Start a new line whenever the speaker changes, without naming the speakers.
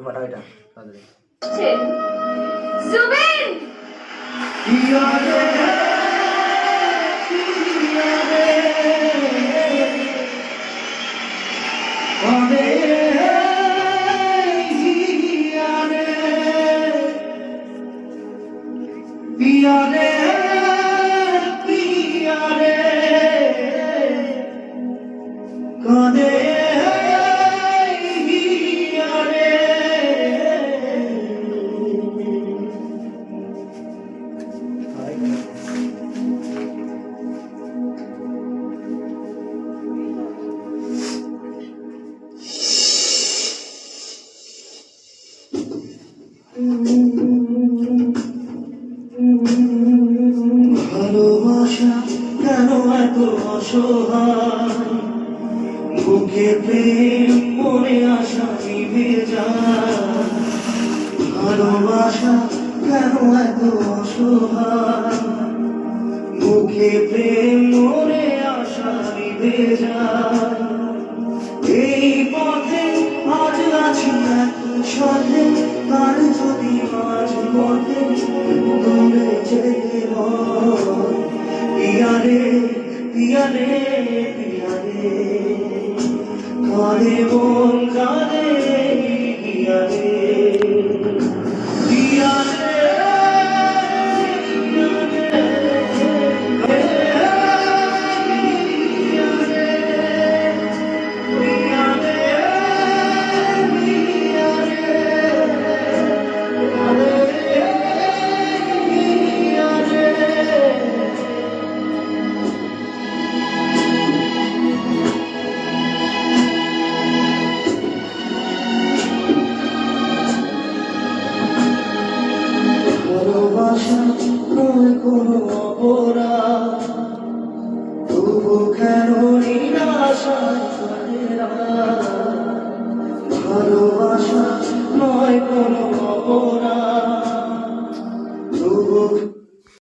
পাঠাও এটা তাড়াতাড়ি।
জুবিন
ভালোবাসা কেন এত অসহায়, বুকে প্রেম মনে আশা নিভে যায়। ভালোবাসা কেন এত অসহায়, বুকে প্রেম মনে আশা নিভে যায়। এই পথে আজ আছি একই সাথে, তার যদি মাঝ পথে দূরে যেতে হয়। পিয়ারে পিয়ারে পিয়ারে কারে মন কারে পিয়ারে পিয়ারে ভালোবাসা নয় কোনো অপরাধ, তবু কেন নিরাশায়